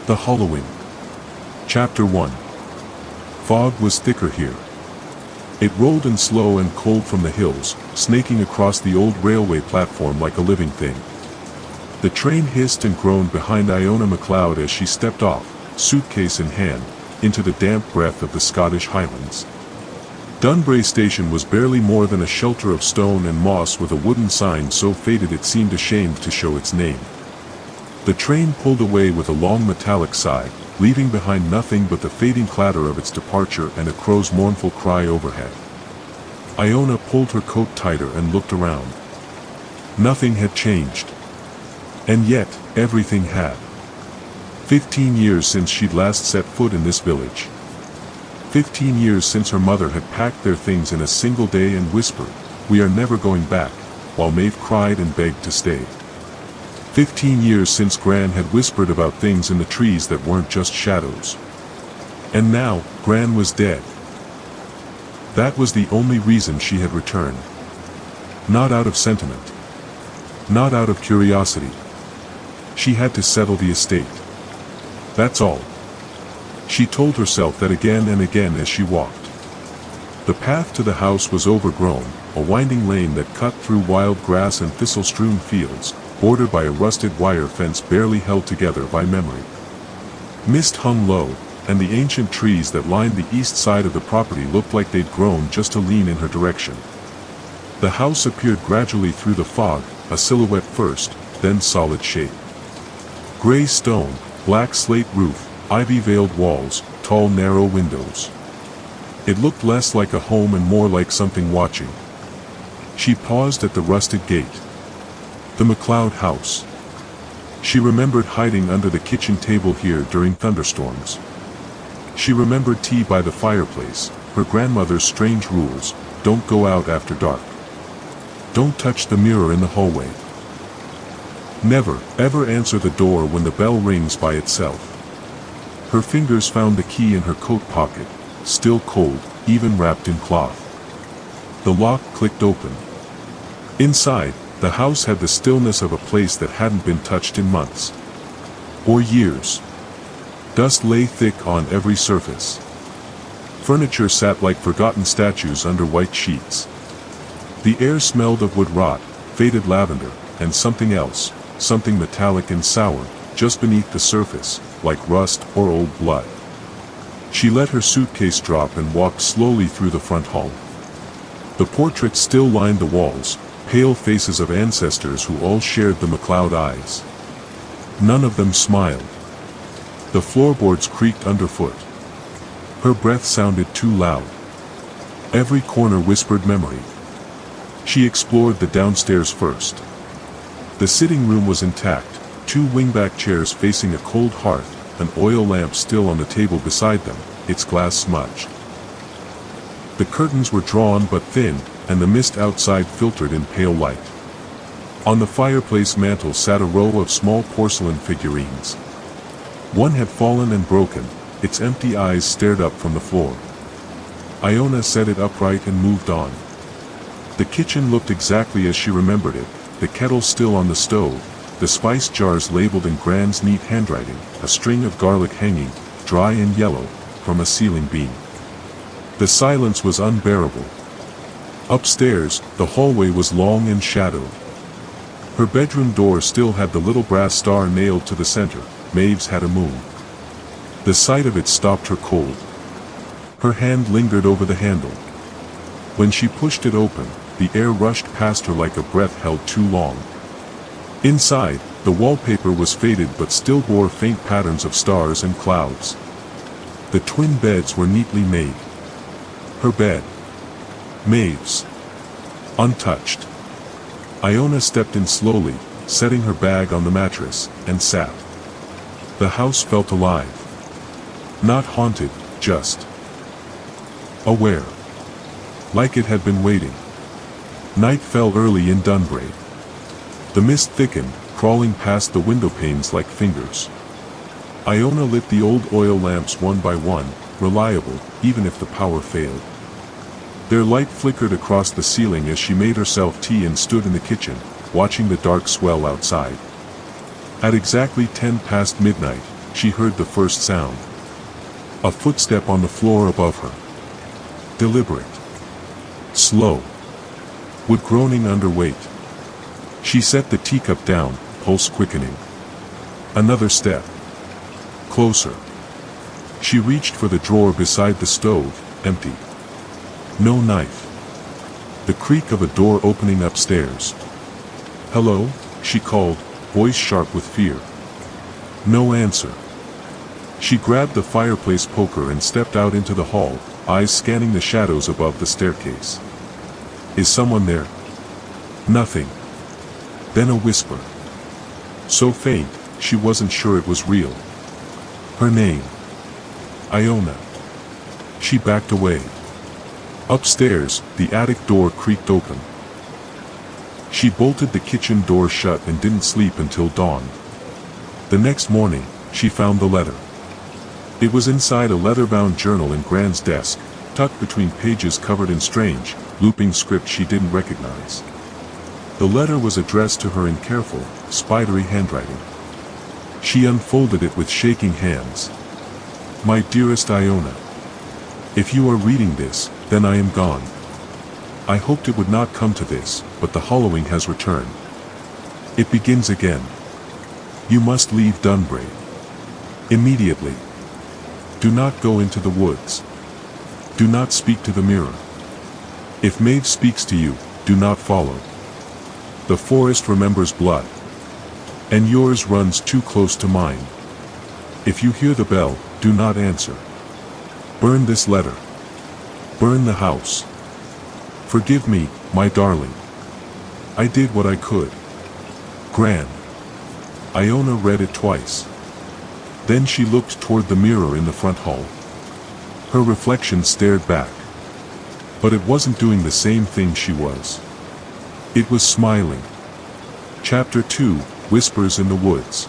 The Hollowing. Chapter 1. Fog was thicker here. It rolled in slow and cold from the hills, snaking across the old railway platform like a living thing. The train hissed and groaned behind Iona MacLeod as she stepped off, suitcase in hand, into the damp breath of the Scottish Highlands. Dunbrae Station was barely more than a shelter of stone and moss with a wooden sign so faded it seemed ashamed to show its name. The train pulled away with a long metallic sigh, leaving behind nothing but the fading clatter of its departure and a crow's mournful cry overhead. Iona pulled her coat tighter and looked around. Nothing had changed. And yet, everything had. 15 years since she'd last set foot in this village. 15 years since her mother had packed their things in a single day and whispered, "We are never going back," while Maeve cried and begged to stay. 15 years since Gran had whispered about things in the trees that weren't just shadows. And now, Gran was dead. That was the only reason she had returned. Not out of sentiment. Not out of curiosity. She had to settle the estate. That's all. She told herself that again and again as she walked. The path to the house was overgrown, a winding lane that cut through wild grass and thistle-strewn fields, bordered by a rusted wire fence barely held together by memory. Mist hung low, and the ancient trees that lined the east side of the property looked like they'd grown just to lean in her direction. The house appeared gradually through the fog, a silhouette first, then solid shape. Gray stone, black slate roof, ivy-veiled walls, tall narrow windows. It looked less like a home and more like something watching. She paused at the rusted gate. The MacLeod house. She remembered hiding under the kitchen table here during thunderstorms. She remembered tea by the fireplace, her grandmother's strange rules: don't go out after dark. Don't touch the mirror in the hallway. Never, ever answer the door when the bell rings by itself. Her fingers found the key in her coat pocket, still cold, even wrapped in cloth. The lock clicked open. Inside, the house had the stillness of a place that hadn't been touched in months. Or years. Dust lay thick on every surface. Furniture sat like forgotten statues under white sheets. The air smelled of wood rot, faded lavender, and something else, something metallic and sour, just beneath the surface, like rust or old blood. She let her suitcase drop and walked slowly through the front hall. The portraits still lined the walls, pale faces of ancestors who all shared the MacLeod eyes. None of them smiled. The floorboards creaked underfoot. Her breath sounded too loud. Every corner whispered memory. She explored the downstairs first. The sitting room was intact, two wingback chairs facing a cold hearth, an oil lamp still on the table beside them, its glass smudged. The curtains were drawn but thin, and the mist outside filtered in pale light. On the fireplace mantel sat a row of small porcelain figurines. One had fallen and broken, its empty eyes stared up from the floor. Iona set it upright and moved on. The kitchen looked exactly as she remembered it, the kettle still on the stove, the spice jars labeled in Gran's neat handwriting, a string of garlic hanging, dry and yellow, from a ceiling beam. The silence was unbearable. Upstairs, the hallway was long and shadowed. Her bedroom door still had the little brass star nailed to the center. Maeve's had a moon. The sight of it stopped her cold. Her hand lingered over the handle. When she pushed it open, the air rushed past her like a breath held too long. Inside, the wallpaper was faded but still bore faint patterns of stars and clouds. The twin beds were neatly made. Her bed. Maeve's. Untouched. Iona stepped in slowly, setting her bag on the mattress, and sat. The house felt alive. Not haunted, just aware. Like it had been waiting. Night fell early in Dunbrae. The mist thickened, crawling past the window panes like fingers. Iona lit the old oil lamps one by one, reliable, even if the power failed. Their light flickered across the ceiling as she made herself tea and stood in the kitchen, watching the dark swell outside. At exactly 10 past midnight, she heard the first sound. A footstep on the floor above her. Deliberate. Slow. With groaning under weight. She set the teacup down, pulse quickening. Another step. Closer. She reached for the drawer beside the stove, empty. No knife. The creak of a door opening upstairs. "Hello?" she called, voice sharp with fear. No answer. She grabbed the fireplace poker and stepped out into the hall, eyes scanning the shadows above the staircase. Is someone there? Nothing. Then a whisper. So faint, she wasn't sure it was real. Her name. Iona. She backed away. Upstairs, the attic door creaked open. She bolted the kitchen door shut and didn't sleep until dawn. The next morning, she found the letter. It was inside a leather-bound journal in Gran's desk, tucked between pages covered in strange, looping script she didn't recognize. The letter was addressed to her in careful, spidery handwriting. She unfolded it with shaking hands. My dearest Iona. If you are reading this, then I am gone. I hoped it would not come to this, but the hollowing has returned. It begins again. You must leave Dunbury. Immediately. Do not go into the woods. Do not speak to the mirror. If Maeve speaks to you, do not follow. The forest remembers blood. And yours runs too close to mine. If you hear the bell, do not answer. Burn this letter. Burn the house. Forgive me, my darling. I did what I could. Gran. Iona read it twice. Then she looked toward the mirror in the front hall. Her reflection stared back. But it wasn't doing the same thing she was. It was smiling. Chapter 2, Whispers in the Woods.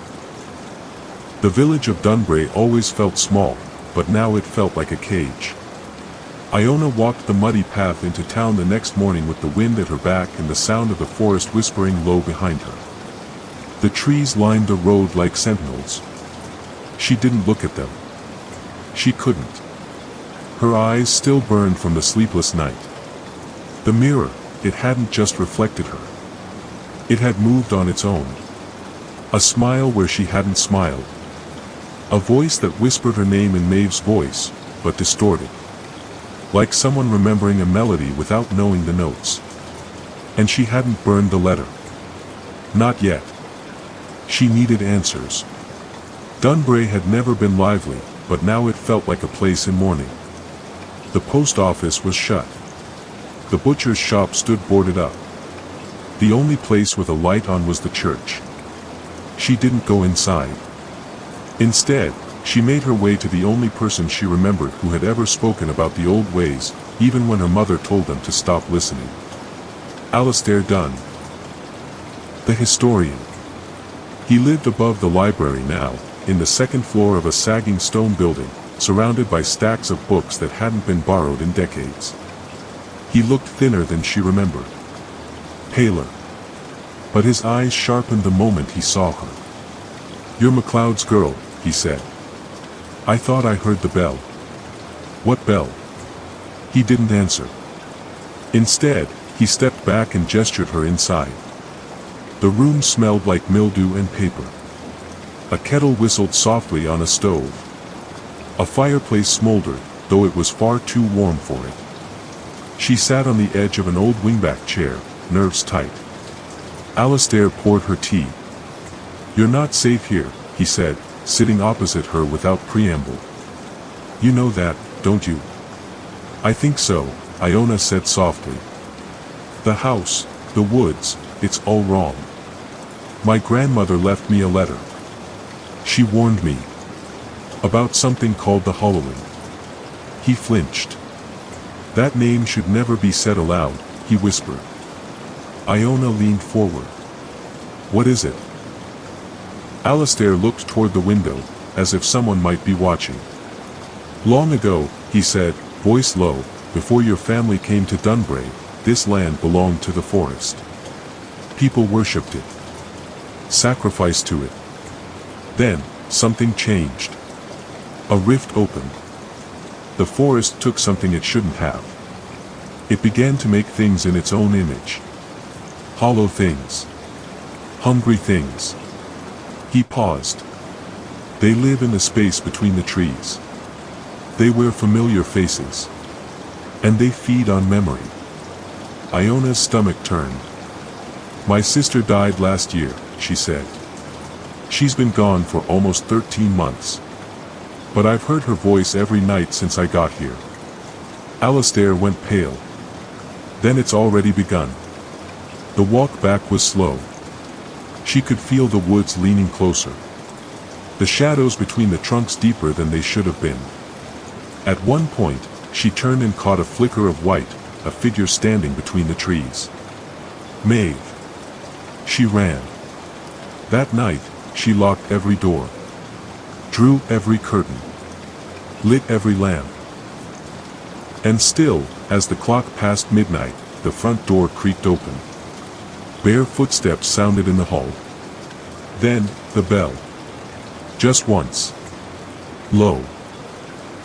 The village of Dunbury always felt small, but now it felt like a cage. Iona walked the muddy path into town the next morning with the wind at her back and the sound of the forest whispering low behind her. The trees lined the road like sentinels. She didn't look at them. She couldn't. Her eyes still burned from the sleepless night. The mirror, it hadn't just reflected her. It had moved on its own. A smile where she hadn't smiled. A voice that whispered her name in Maeve's voice, but distorted. Like someone remembering a melody without knowing the notes. And she hadn't burned the letter. Not yet. She needed answers. Dunbury had never been lively, but now it felt like a place in mourning. The post office was shut. The butcher's shop stood boarded up. The only place with a light on was the church. She didn't go inside. Instead, she made her way to the only person she remembered who had ever spoken about the old ways, even when her mother told them to stop listening. Alastair Dunn. The historian. He lived above the library now, in the second floor of a sagging stone building, surrounded by stacks of books that hadn't been borrowed in decades. He looked thinner than she remembered. Paler. But his eyes sharpened the moment he saw her. You're MacLeod's girl, he said. I thought I heard the bell. What bell? He didn't answer. Instead, he stepped back and gestured her inside. The room smelled like mildew and paper. A kettle whistled softly on a stove. A fireplace smoldered, though it was far too warm for it. She sat on the edge of an old wingback chair, nerves tight. Alastair poured her tea. You're not safe here, he said, sitting opposite her without preamble. You know that, don't you? I think so, Iona said softly. The house, the woods, it's all wrong. My grandmother left me a letter. She warned me. About something called the Hollowing. He flinched. That name should never be said aloud, he whispered. Iona leaned forward. What is it? Alastair looked toward the window, as if someone might be watching. Long ago, he said, voice low, before your family came to Dunbury, this land belonged to the forest. People worshipped it. Sacrificed to it. Then, something changed. A rift opened. The forest took something it shouldn't have. It began to make things in its own image. Hollow things. Hungry things. He paused. They live in the space between the trees. They wear familiar faces. And they feed on memory. Iona's stomach turned. My sister died last year, she said. She's been gone for almost 13 months. But I've heard her voice every night since I got here. Alistair went pale. Then it's already begun. The walk back was slow. She could feel the woods leaning closer. The shadows between the trunks deeper than they should have been. At one point, she turned and caught a flicker of white, a figure standing between the trees. Maeve. She ran. That night, she locked every door. Drew every curtain. Lit every lamp. And still, as the clock passed midnight, the front door creaked open. Bare footsteps sounded in the hall. Then, the bell. Just once. Low.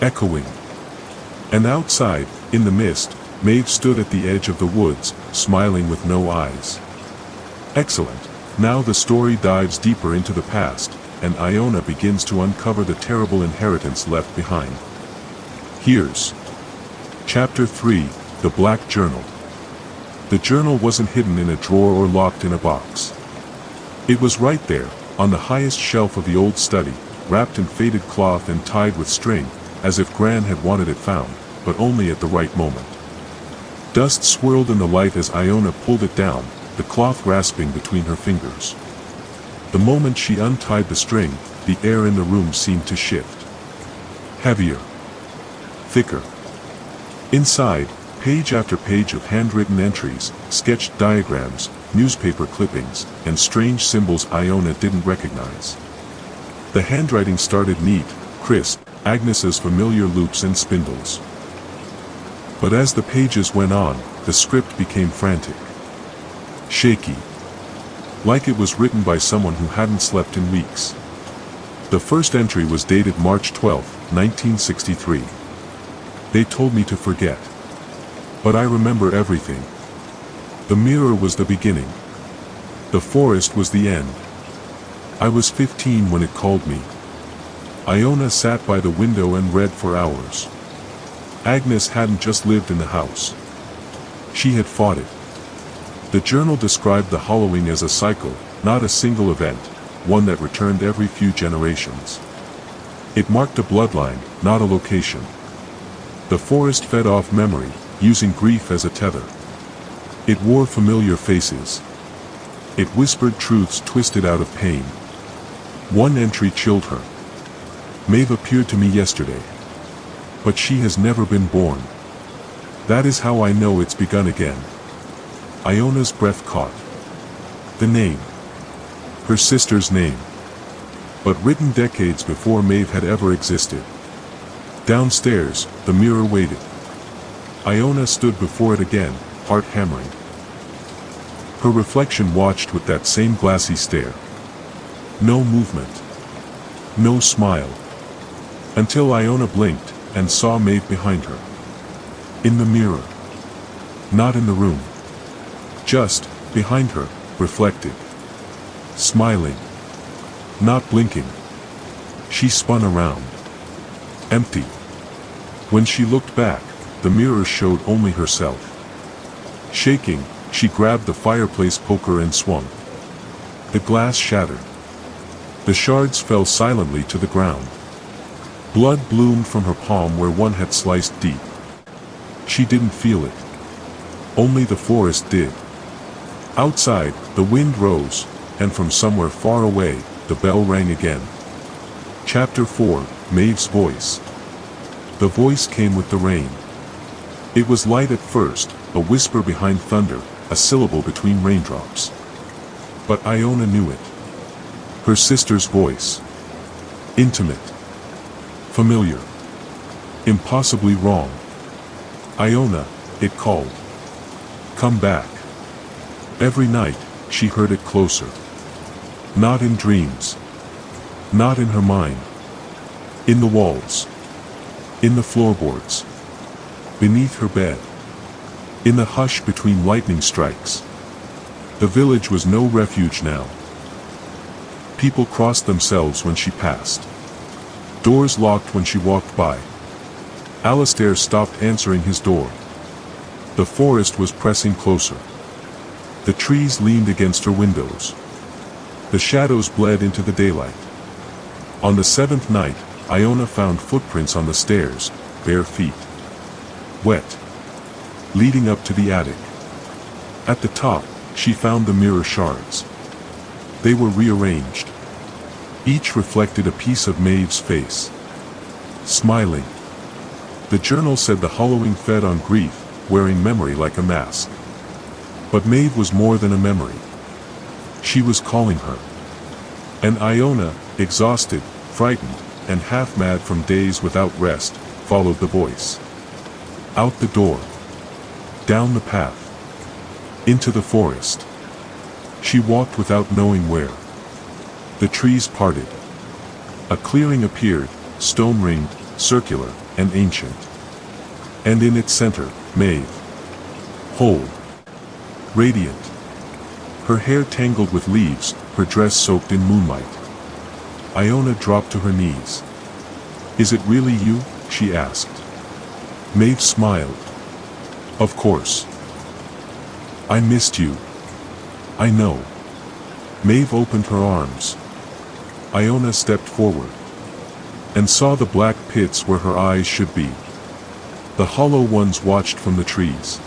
Echoing. And outside, in the mist, Maeve stood at the edge of the woods, smiling with no eyes. Excellent. Now the story dives deeper into the past, and Iona begins to uncover the terrible inheritance left behind. Here's Chapter 3, The Black Journal. The journal wasn't hidden in a drawer or locked in a box. It was right there, on the highest shelf of the old study, wrapped in faded cloth and tied with string, as if Gran had wanted it found, but only at the right moment. Dust swirled in the light as Iona pulled it down, the cloth rasping between her fingers. The moment she untied the string, the air in the room seemed to shift. Heavier. Thicker. Inside, page after page of handwritten entries, sketched diagrams, newspaper clippings, and strange symbols Iona didn't recognize. The handwriting started neat, crisp, Agnes's familiar loops and spindles. But as the pages went on, the script became frantic. Shaky. Like it was written by someone who hadn't slept in weeks. The first entry was dated March 12, 1963. They told me to forget. But I remember everything. The mirror was the beginning. The forest was the end. I was 15 when it called me. Iona sat by the window and read for hours. Agnes hadn't just lived in the house. She had fought it. The journal described the hollowing as a cycle, not a single event, one that returned every few generations. It marked a bloodline, not a location. The forest fed off memory, using grief as a tether. It wore familiar faces. It whispered truths twisted out of pain. One entry chilled her. Maeve appeared to me yesterday. But she has never been born. That is how I know it's begun again. Iona's breath caught. The name. Her sister's name. But written decades before Maeve had ever existed. Downstairs, the mirror waited. Iona stood before it again, heart hammering. Her reflection watched with that same glassy stare. No movement. No smile. Until Iona blinked, and saw Maeve behind her. In the mirror. Not in the room. Just, behind her, reflected. Smiling. Not blinking. She spun around. Empty. When she looked back, the mirror showed only herself. Shaking, she grabbed the fireplace poker and swung. The glass shattered. The shards fell silently to the ground. Blood bloomed from her palm where one had sliced deep. She didn't feel it. Only the forest did. Outside, the wind rose, and from somewhere far away, the bell rang again. Chapter 4, Maeve's Voice. The voice came with the rain. It was light at first, a whisper behind thunder, a syllable between raindrops. But Iona knew it. Her sister's voice. Intimate. Familiar. Impossibly wrong. Iona, it called. Come back. Every night, she heard it closer. Not in dreams. Not in her mind. In the walls. In the floorboards. Beneath her bed. In the hush between lightning strikes. The village was no refuge now. People crossed themselves when she passed. Doors locked when she walked by. Alistair stopped answering his door. The forest was pressing closer. The trees leaned against her windows. The shadows bled into the daylight. On the seventh night, Iona found footprints on the stairs, bare feet. Wet. Leading up to the attic. At the top, she found the mirror shards. They were rearranged. Each reflected a piece of Maeve's face. Smiling. The journal said the hollowing fed on grief, wearing memory like a mask. But Maeve was more than a memory. She was calling her. And Iona, exhausted, frightened, and half-mad from days without rest, followed the voice. Out the door. Down the path. Into the forest. She walked without knowing where. The trees parted. A clearing appeared, stone-ringed, circular, and ancient. And in its center, Maeve. Whole. Radiant. Her hair tangled with leaves, her dress soaked in moonlight. Iona dropped to her knees. "Is it really you?" she asked. Maeve smiled. "Of course. I missed you. I know." Maeve opened her arms. Iona stepped forward. And saw the black pits where her eyes should be. The hollow ones watched from the trees.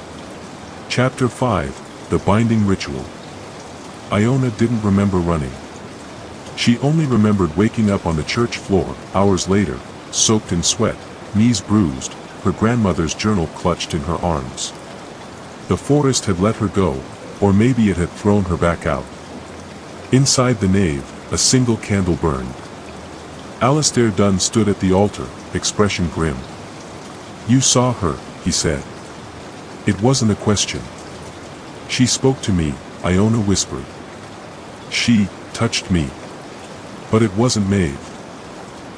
Chapter 5, The Binding Ritual. Iona didn't remember running. She only remembered waking up on the church floor, hours later, soaked in sweat, knees bruised, her grandmother's journal clutched in her arms. The forest had let her go, or maybe it had thrown her back out. Inside the nave, a single candle burned. Alistair Dunn stood at the altar, expression grim. "You saw her," he said. It wasn't a question. "She spoke to me," Iona whispered. "She touched me. But it wasn't Maeve.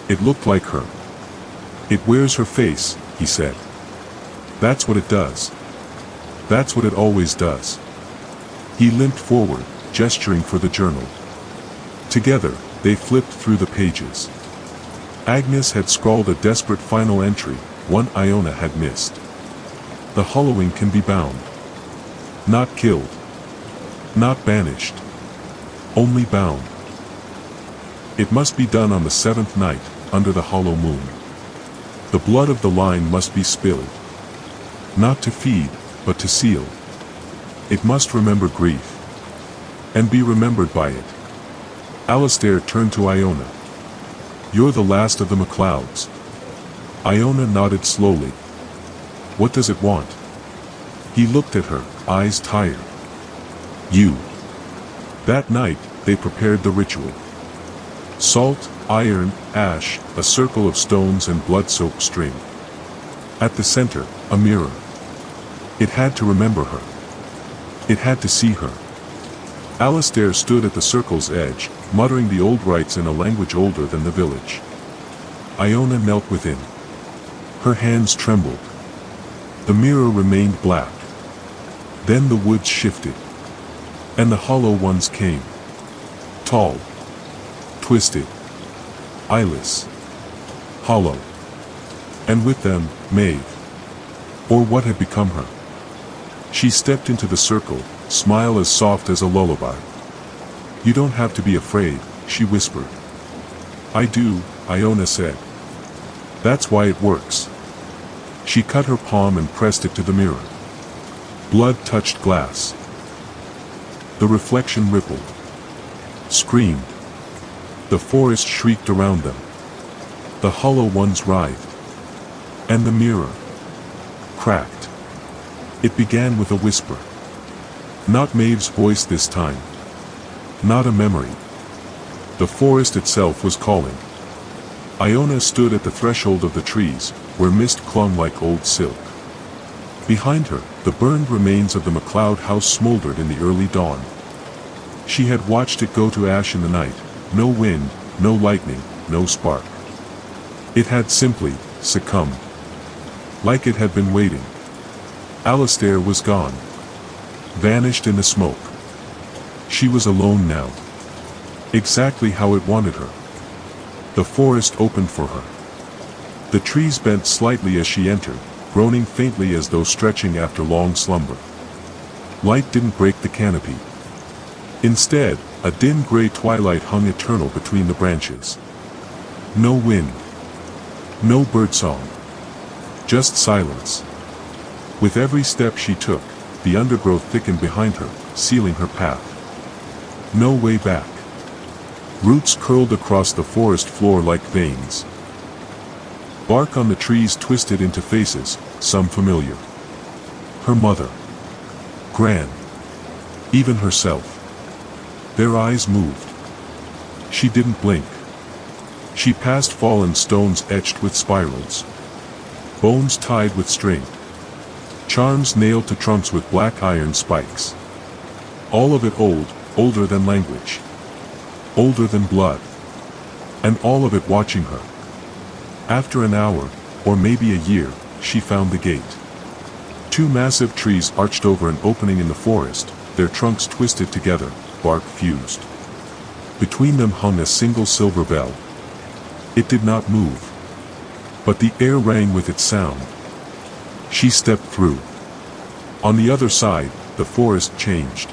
It looked like her." "It wears her face," he said. "That's what it does. That's what it always does." He limped forward, gesturing for the journal. Together, they flipped through the pages. Agnes had scrawled a desperate final entry, one Iona had missed. The hollowing can be bound. Not killed. Not banished. Only bound. It must be done on the seventh night, under the hollow moon. The blood of the line must be spilled. Not to feed, but to seal. It must remember grief. And be remembered by it. Alistair turned to Iona. "You're the last of the MacLeods." Iona nodded slowly. "What does it want?" He looked at her, eyes tired. "You." That night, they prepared the ritual. Salt, iron, ash, a circle of stones and blood-soaked string. At the center, a mirror. It had to remember her. It had to see her. Alistair stood at the circle's edge, muttering the old rites in a language older than the village. Iona knelt within. Her hands trembled. The mirror remained black. Then the woods shifted. And the hollow ones came. Tall. Twisted. Eyeless. Hollow. And with them, Maeve. Or what had become her. She stepped into the circle, smile as soft as a lullaby. "You don't have to be afraid," she whispered. "I do," Iona said. "That's why it works." She cut her palm and pressed it to the mirror. Blood touched glass. The reflection rippled. Screamed. The forest shrieked around them. The hollow ones writhed. And the mirror cracked. It began with a whisper. Not Maeve's voice this time. Not a memory. The forest itself was calling. Iona stood at the threshold of the trees, where mist clung like old silk. Behind her, the burned remains of the MacLeod house smoldered in the early dawn. She had watched it go to ash in the night, no wind, no lightning, no spark. It had simply succumbed. Like it had been waiting. Alistair was gone. Vanished in the smoke. She was alone now. Exactly how it wanted her. The forest opened for her. The trees bent slightly as she entered, groaning faintly as though stretching after long slumber. Light didn't break the canopy. Instead, a dim gray twilight hung eternal between the branches. No wind. No birdsong. Just silence. With every step she took, the undergrowth thickened behind her, sealing her path. No way back. Roots curled across the forest floor like veins. Bark on the trees twisted into faces, some familiar. Her mother. Gran. Even herself. Their eyes moved. She didn't blink. She passed fallen stones etched with spirals. Bones tied with string. Charms nailed to trunks with black iron spikes. All of it old, older than language. Older than blood. And all of it watching her. After an hour, or maybe a year, she found the gate. Two massive trees arched over an opening in the forest, their trunks twisted together, bark fused. Between them hung a single silver bell. It did not move. But the air rang with its sound. She stepped through. On the other side, the forest changed.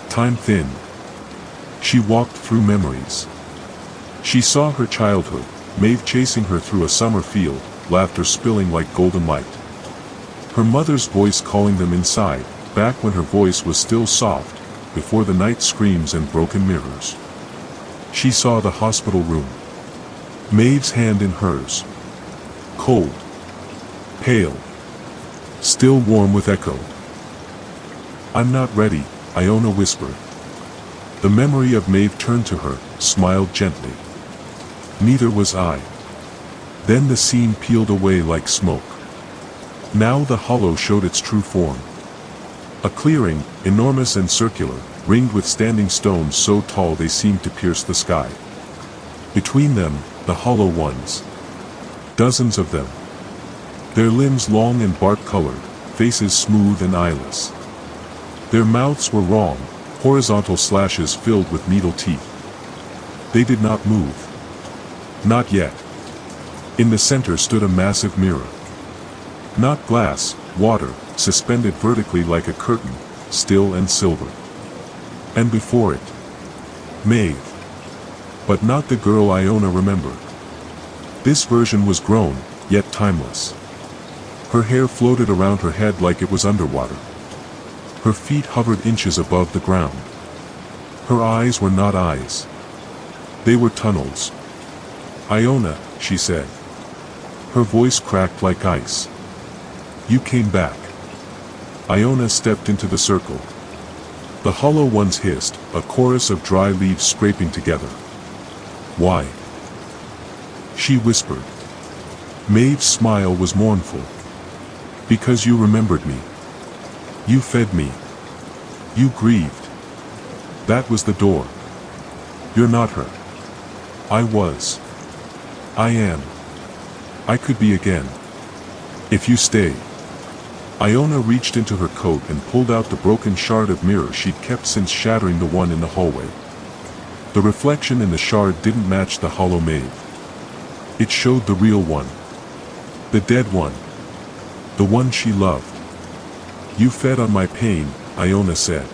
Time thinned. She walked through memories. She saw her childhood, Maeve chasing her through a summer field, laughter spilling like golden light. Her mother's voice calling them inside, back when her voice was still soft, before the night screams and broken mirrors. She saw the hospital room. Maeve's hand in hers. Cold. Pale. Still warm with echo. "I'm not ready," Iona whispered. The memory of Maeve turned to her, smiled gently. Neither was I. Then the scene peeled away like smoke. Now the hollow showed its true form. A clearing, enormous and circular, ringed with standing stones so tall they seemed to pierce the sky. Between them, the hollow ones. Dozens of them. Their limbs long and bark-colored, faces smooth and eyeless. Their mouths were wrong, horizontal slashes filled with needle teeth. They did not move. Not yet. In the center stood a massive mirror. Not glass, water, suspended vertically like a curtain, still and silver. And before it, Maeve. But not the girl Iona remembered. This version was grown, yet timeless. Her hair floated around her head like it was underwater. Her feet hovered inches above the ground. Her eyes were not eyes. They were tunnels. "Iona," she said. Her voice cracked like ice. "You came back." Iona stepped into the circle. The hollow ones hissed, a chorus of dry leaves scraping together. "Why?" she whispered. Maeve's smile was mournful. "Because you remembered me. You fed me. You grieved. That was the door. You're not her. I was. I am. I could be again. If you stay." Iona reached into her coat and pulled out the broken shard of mirror she'd kept since shattering the one in the hallway. The reflection in the shard didn't match the hollow Maeve. It showed the real one. The dead one. The one she loved. "You fed on my pain," Iona said.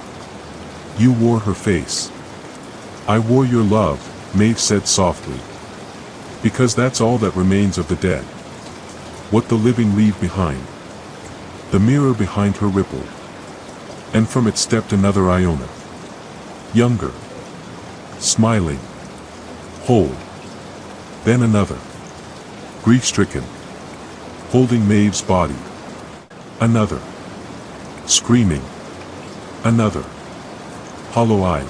"You wore her face." "I wore your love," Maeve said softly. "Because that's all that remains of the dead. What the living leave behind." The mirror behind her rippled. And from it stepped another Iona. Younger. Smiling. Whole. Then another. Grief-stricken. Holding Maeve's body. Another. Screaming. Another. Hollow-eyed.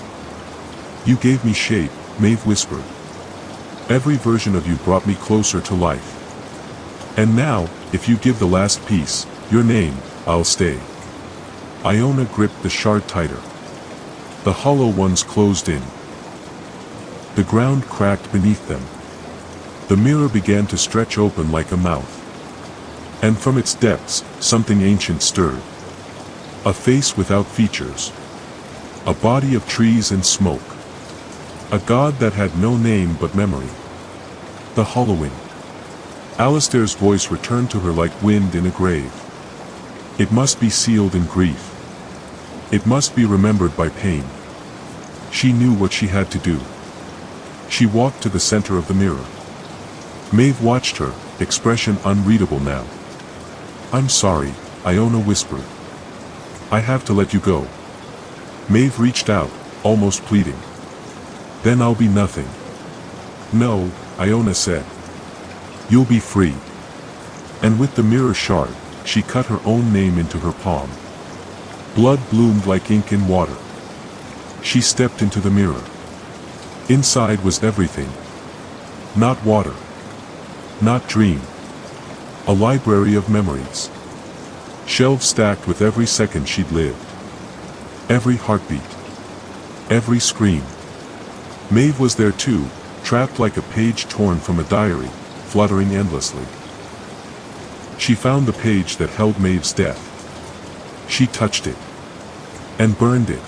"You gave me shape," Maeve whispered. "Every version of you brought me closer to life. And now, if you give the last piece, your name, I'll stay." Iona gripped the shard tighter. The hollow ones closed in. The ground cracked beneath them. The mirror began to stretch open like a mouth. And from its depths, something ancient stirred. A face without features. A body of trees and smoke. A god that had no name but memory. The Hollowing. Alistair's voice returned to her like wind in a grave. It must be sealed in grief. It must be remembered by pain. She knew what she had to do. She walked to the center of the mirror. Maeve watched her, expression unreadable now. "I'm sorry," Iona whispered. "I have to let you go." Maeve reached out, almost pleading. "Then I'll be nothing." "No," Iona said. "You'll be free." And with the mirror shard, she cut her own name into her palm. Blood bloomed like ink in water. She stepped into the mirror. Inside was everything. Not water. Not dream. A library of memories. Shelves stacked with every second she'd lived. Every heartbeat. Every scream. Maeve was there too, trapped like a page torn from a diary, fluttering endlessly. She found the page that held Maeve's death. She touched it. And burned it.